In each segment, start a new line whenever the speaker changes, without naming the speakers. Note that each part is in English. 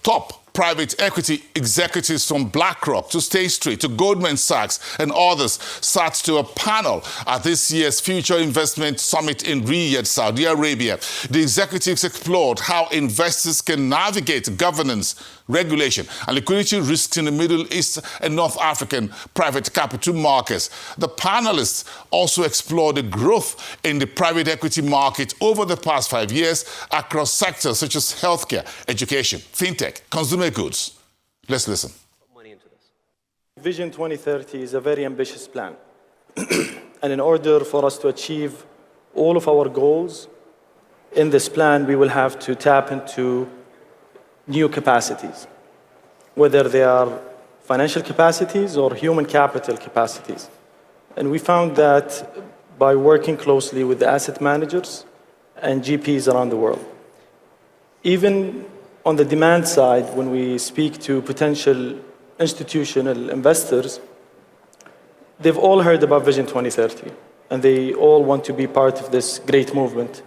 top private equity executives from BlackRock to State Street to Goldman Sachs and others sat to a panel at this year's Future Investment Summit in Riyadh, Saudi Arabia. The executives explored how investors can navigate governance, regulation and liquidity risks in the Middle East and North African private capital markets. The panelists also explored the growth in the private equity market over the past 5 years across sectors such as healthcare, education, fintech, consumer goods. Let's listen.
Vision 2030 is a very ambitious plan. And in order for us to achieve all of our goals in this plan, we will have to tap into new capacities, whether they are financial capacities or human capital capacities. And we found that by working closely with the asset managers and GPs around the world. Even on the demand side, when we speak to potential institutional investors, they've all heard about Vision 2030, and they all want to be part of this great movement.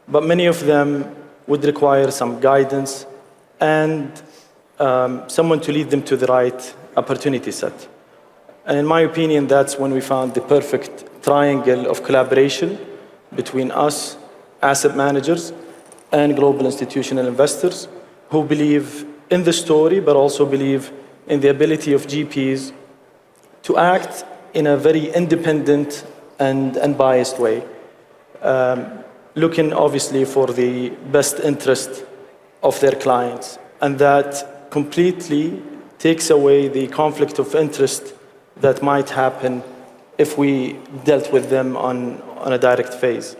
But many of them would require some guidance and someone to lead them to the right opportunity set. And in my opinion, that's when we found the perfect triangle of collaboration between us, asset managers, and global institutional investors who believe in the story, but also believe in the ability of GPs to act in a very independent and unbiased way, looking obviously for the best interest of their clients. And that completely takes away the conflict of interest that might happen if we dealt with them on a direct phase.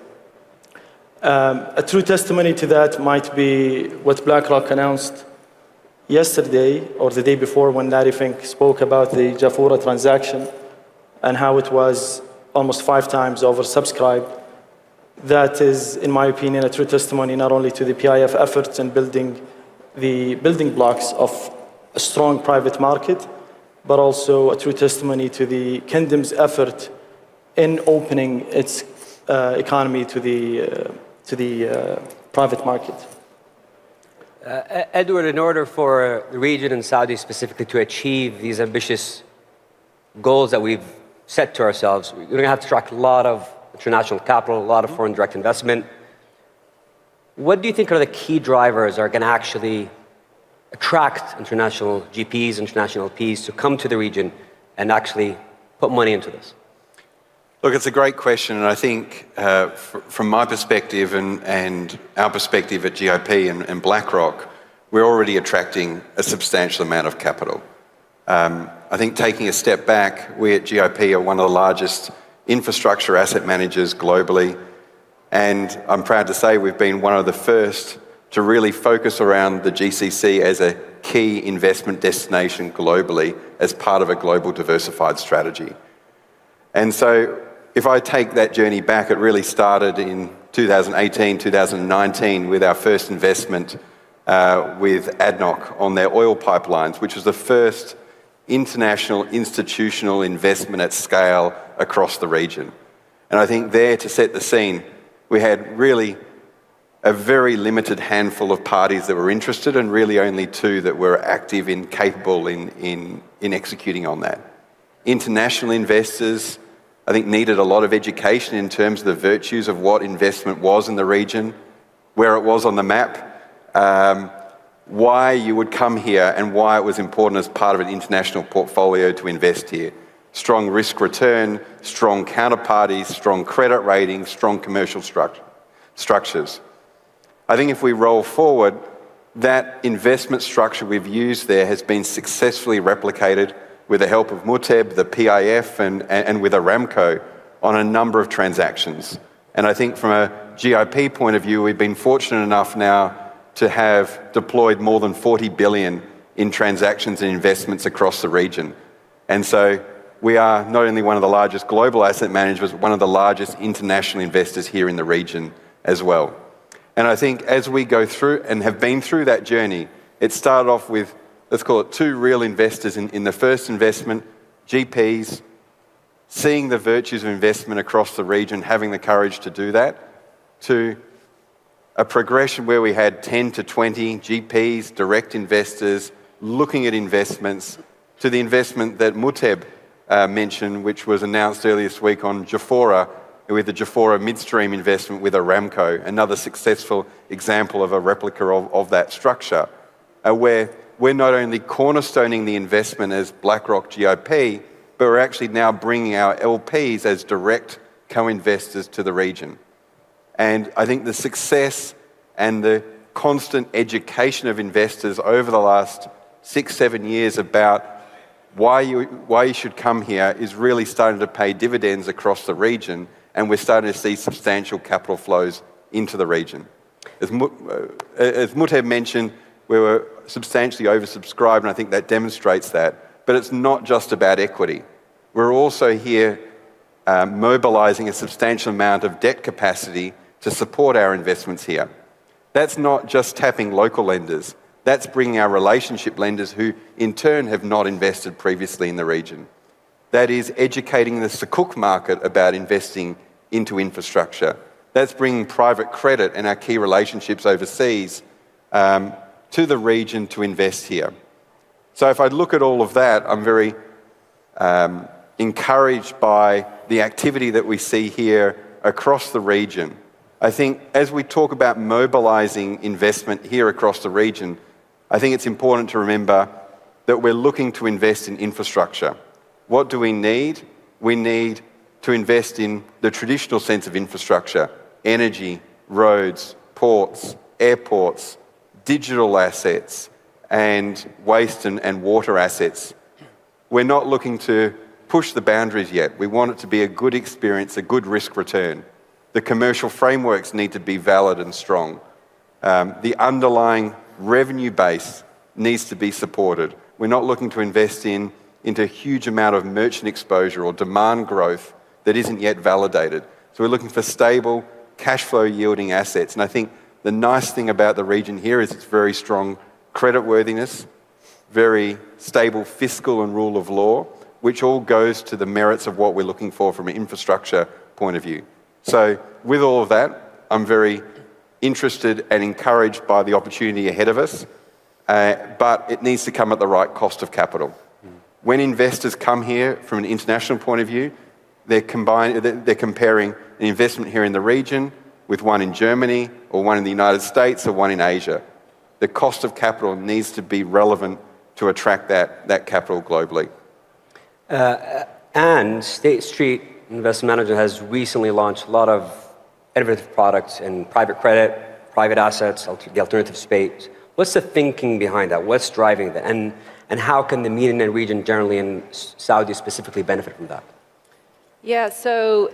A true testimony to that might be what BlackRock announced yesterday or the day before when Larry Fink spoke about the Jafurah transaction and how it was almost 5 times oversubscribed. That is, in my opinion, a true testimony not only to the PIF efforts in building the building blocks of a strong private market, but also a true testimony to the kingdom's effort in opening its economy to the private market.
Edward, in order for the region and Saudi specifically to achieve these ambitious goals that we've set to ourselves, we're going to have to attract a lot of international capital, a lot of foreign direct investment. What do you think are the key drivers that are going to actually attract international GPs, international LPs to come to the region and actually put money into this?
Look, it's a great question, and I think from my perspective and our perspective at GIP and BlackRock, we're already attracting a substantial amount of capital. I think taking a step back, we at GIP are one of the largest infrastructure asset managers globally, and I'm proud to say we've been one of the first to really focus around the GCC as a key investment destination globally as part of a global diversified strategy. And so if I take that journey back, it really started in 2018, 2019 with our first investment with ADNOC on their oil pipelines, which was the first international institutional investment at scale across the region. And I think there, to set the scene, we had really a very limited handful of parties that were interested and really only 2 that were active and capable in executing on that. International investors, I think, needed a lot of education in terms of the virtues of what investment was in the region, where it was on the map, why you would come here and why it was important as part of an international portfolio to invest here. Strong risk return, strong counterparties, strong credit ratings, strong commercial structures. I think if we roll forward, that investment structure we've used there has been successfully replicated with the help of Muteb, the PIF, and with Aramco on a number of transactions. And I think from a GIP point of view, we've been fortunate enough now to have deployed more than 40 billion in transactions and investments across the region. And so we are not only one of the largest global asset managers, but one of the largest international investors here in the region as well. And I think as we go through and have been through that journey, it started off with, let's call it 2 real investors in the first investment, GPs, seeing the virtues of investment across the region, having the courage to do that, to a progression where we had 10 to 20 GPs, direct investors, looking at investments, to the investment that Muteb mentioned, which was announced earlier this week on Jafurah, with the Jafurah midstream investment with Aramco, another successful example of a replica of that structure, where we're not only cornerstoning the investment as BlackRock GIP, but we're actually now bringing our LPs as direct co-investors to the region. And I think the success and the constant education of investors over the last 6-7 years about why you should come here is really starting to pay dividends across the region, and we're starting to see substantial capital flows into the region. As Muteb mentioned, we were substantially oversubscribed, and I think that demonstrates that. But it's not just about equity. We're also here mobilizing a substantial amount of debt capacity to support our investments here. That's not just tapping local lenders. That's bringing our relationship lenders who, in turn, have not invested previously in the region. That is educating the Sukuk market about investing into infrastructure. That's bringing private credit and our key relationships overseas to the region to invest here. So if I look at all of that, I'm very encouraged by the activity that we see here across the region. I think as we talk about mobilizing investment here across the region, I think it's important to remember that we're looking to invest in infrastructure. What do we need? We need to invest in the traditional sense of infrastructure: energy, roads, ports, airports, digital assets, and waste and water assets. We're not looking to push the boundaries yet. We want it to be a good experience, a good risk return. The commercial frameworks need to be valid and strong. The underlying revenue base needs to be supported. We're not looking to invest into a huge amount of merchant exposure or demand growth that isn't yet validated. So we're looking for stable, cash flow yielding assets. And I think the nice thing about the region here is it's very strong creditworthiness, very stable fiscal and rule of law, which all goes to the merits of what we're looking for from an infrastructure point of view. So with all of that, I'm very interested and encouraged by the opportunity ahead of us, but it needs to come at the right cost of capital. When investors come here from an international point of view, they're comparing an investment here in the region with one in Germany or one in the United States or one in Asia. The cost of capital needs to be relevant to attract that capital globally.
And State Street Investment Manager has recently launched a lot of innovative products in private credit, private assets, the alternative space. What's the thinking behind that? What's driving that? And how can the MENA region generally and Saudi specifically benefit from that?
Yeah, so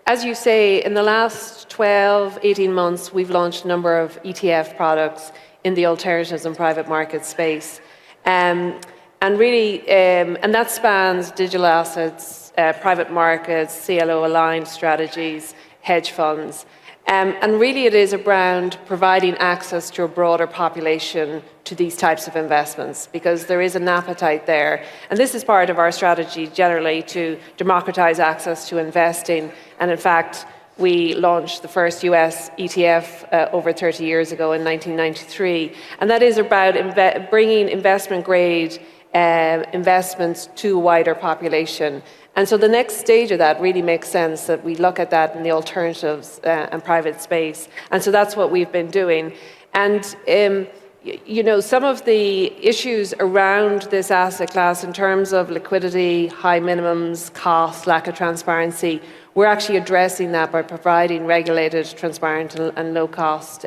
as you say, in the last 12, 18 months, we've launched a number of ETF products in the alternatives and private market space. And that spans digital assets, private markets, CLO-aligned strategies, hedge funds. And really it is around providing access to a broader population to these types of investments, because there is an appetite there. And this is part of our strategy generally to democratize access to investing. And in fact, we launched the first US ETF over 30 years ago in 1993. And that is about bringing investment grade investments to a wider population. And so the next stage of that really makes sense that we look at that in the alternatives and private space. And so that's what we've been doing. And some of the issues around this asset class in terms of liquidity, high minimums, cost, lack of transparency, we're actually addressing that by providing regulated, transparent and low-cost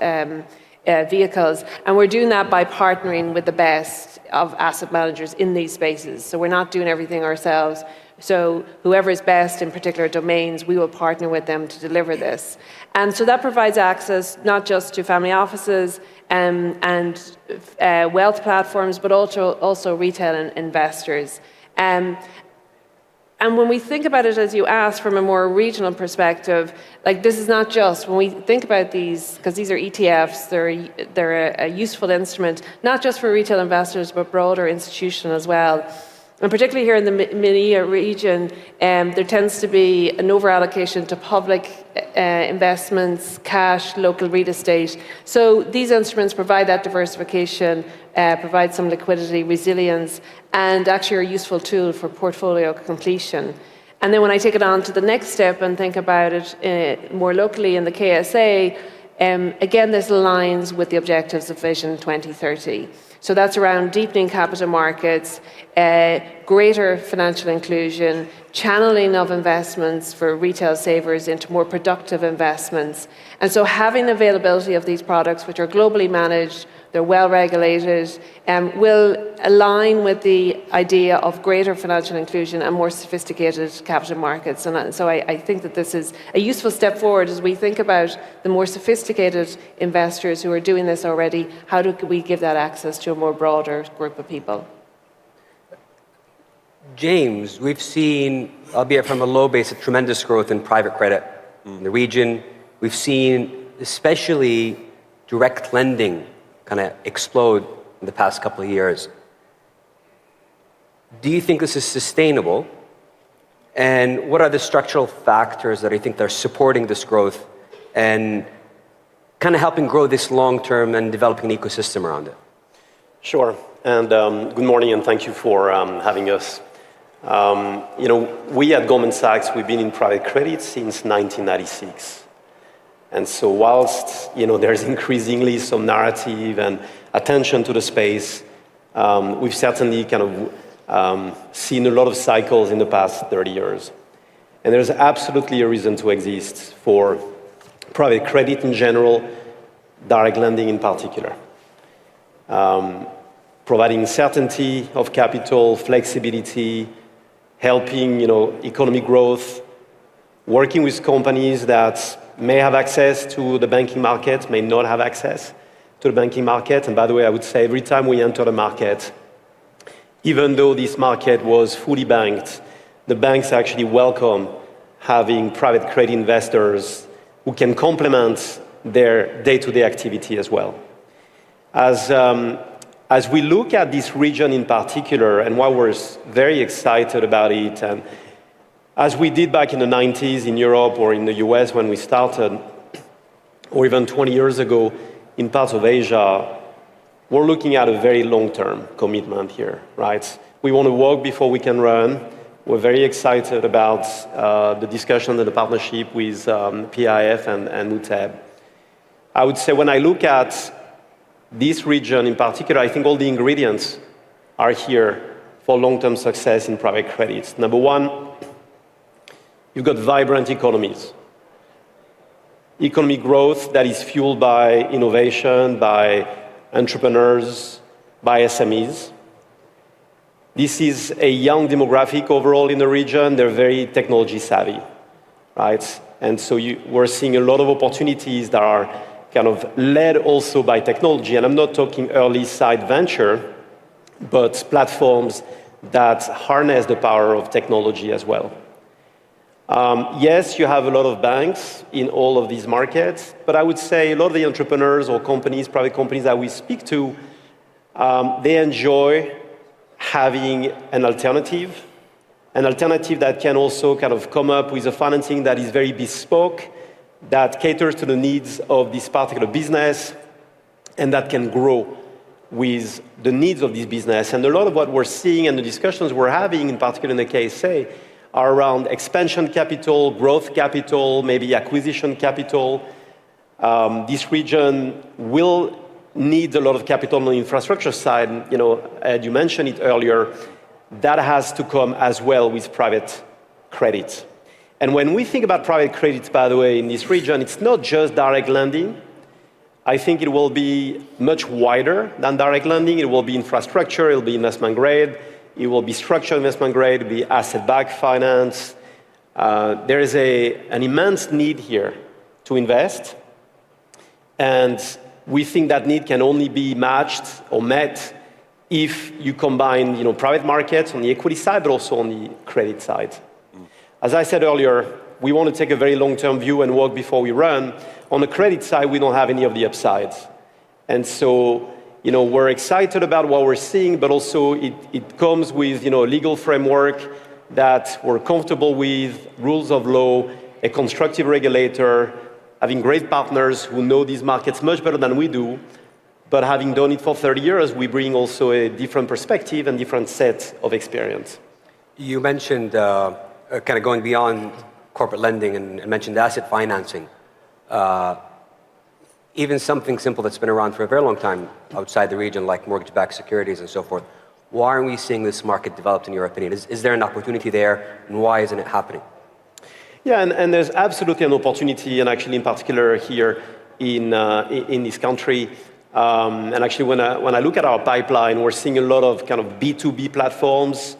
vehicles. And we're doing that by partnering with the best of asset managers in these spaces. So we're not doing everything ourselves. So whoever is best in particular domains, we will partner with them to deliver this. And so that provides access not just to family offices and wealth platforms, but also retail investors. And when we think about it, as you asked, from a more regional perspective, like this is not just, when we think about these, because these are ETFs, they're a useful instrument, not just for retail investors, but broader institutional as well. And particularly here in the MENA region, there tends to be an over-allocation to public investments, cash, local real estate. So these instruments provide that diversification, provide some liquidity, resilience, and actually are a useful tool for portfolio completion. And then when I take it on to the next step and think about it more locally in the KSA, again, this aligns with the objectives of Vision 2030. So that's around deepening capital markets, greater financial inclusion, channeling of investments for retail savers into more productive investments. And so having availability of these products, which are globally managed, they're well regulated, will align with the idea of greater financial inclusion and more sophisticated capital markets. And so I think that this is a useful step forward as we think about the more sophisticated investors who are doing this already. How do we give that access to a more broader group of people?
James, we've seen, albeit from a low base, a tremendous growth in private credit in the region. We've seen especially direct lending kind of explode in the past couple of years. Do you think this is sustainable? And what are the structural factors that I think are supporting this growth and kind of helping grow this long-term and developing an ecosystem around it?
Sure. And good morning, and thank you for having us. We at Goldman Sachs, we've been in private credit since 1996. And so whilst, there's increasingly some narrative and attention to the space, we've certainly kind of seen a lot of cycles in the past 30 years. And there's absolutely a reason to exist for private credit in general, direct lending in particular. Providing certainty of capital, flexibility, helping, economic growth, working with companies that may have access to the banking market, may not have access to the banking market. And by the way, I would say every time we enter the market, even though this market was fully banked, the banks actually welcome having private credit investors who can complement their day-to-day activity as well. As we look at this region in particular, and why we're very excited about it, and as we did back in the 90s in Europe or in the US when we started, or even 20 years ago in parts of Asia, we're looking at a very long-term commitment here, right? We want to walk before we can run. We're very excited about the discussion and the partnership with PIF and MUTAB. I would say when I look at this region in particular, I think all the ingredients are here for long-term success in private credit. Number one, you've got vibrant economies. Economic growth that is fueled by innovation, by entrepreneurs, by SMEs. This is a young demographic overall in the region. They're very technology savvy, right? And so we're seeing a lot of opportunities that are kind of led also by technology. And I'm not talking early side venture, but platforms that harness the power of technology as well. Yes, you have a lot of banks in all of these markets, but I would say a lot of the entrepreneurs or companies, private companies that we speak to, they enjoy having an alternative that can also kind of come up with a financing that is very bespoke, that caters to the needs of this particular business, and that can grow with the needs of this business. And a lot of what we're seeing and the discussions we're having, in particular in the KSA, are around expansion capital, growth capital, maybe acquisition capital. This region will need a lot of capital on the infrastructure side. Ed, you mentioned it earlier. That has to come as well with private credit. And when we think about private credit, by the way, in this region, it's not just direct lending. I think it will be much wider than direct lending. It will be infrastructure, it will be investment grade, it will be structured investment grade, it will be asset-backed finance. There is an immense need here to invest. And we think that need can only be matched or met if you combine private markets on the equity side, but also on the credit side. As I said earlier, we want to take a very long-term view and walk before we run. On the credit side, we don't have any of the upsides. And so we're excited about what we're seeing, but also it comes with a legal framework that we're comfortable with, rules of law, a constructive regulator, having great partners who know these markets much better than we do, but having done it for 30 years, we bring also a different perspective and different set of experience.
You mentioned kind of going beyond corporate lending and mentioned asset financing. Even something simple that's been around for a very long time outside the region, like mortgage-backed securities and so forth. Why aren't we seeing this market developed, in your opinion? Is there an opportunity there, and why isn't it happening?
Yeah, and there's absolutely an opportunity, and actually in particular here in this country. And actually when I look at our pipeline, we're seeing a lot of kind of B2B platforms,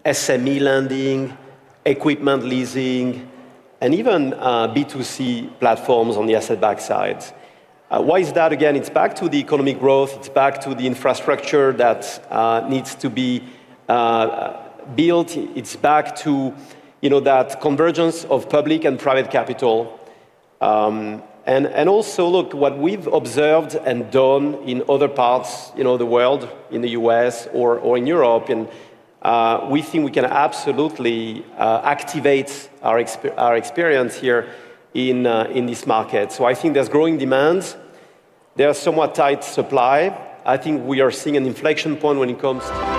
SME lending, equipment leasing, and even B2C platforms on the asset-backed side. Why is that? Again, it's back to the economic growth, it's back to the infrastructure that needs to be built, it's back to that convergence of public and private capital. And also, look, what we've observed and done in other parts, the world, in the US or in Europe, and we think we can absolutely activate our experience here in this market. So I think there's growing demand. There's somewhat tight supply. I think we are seeing an inflection point when it comes to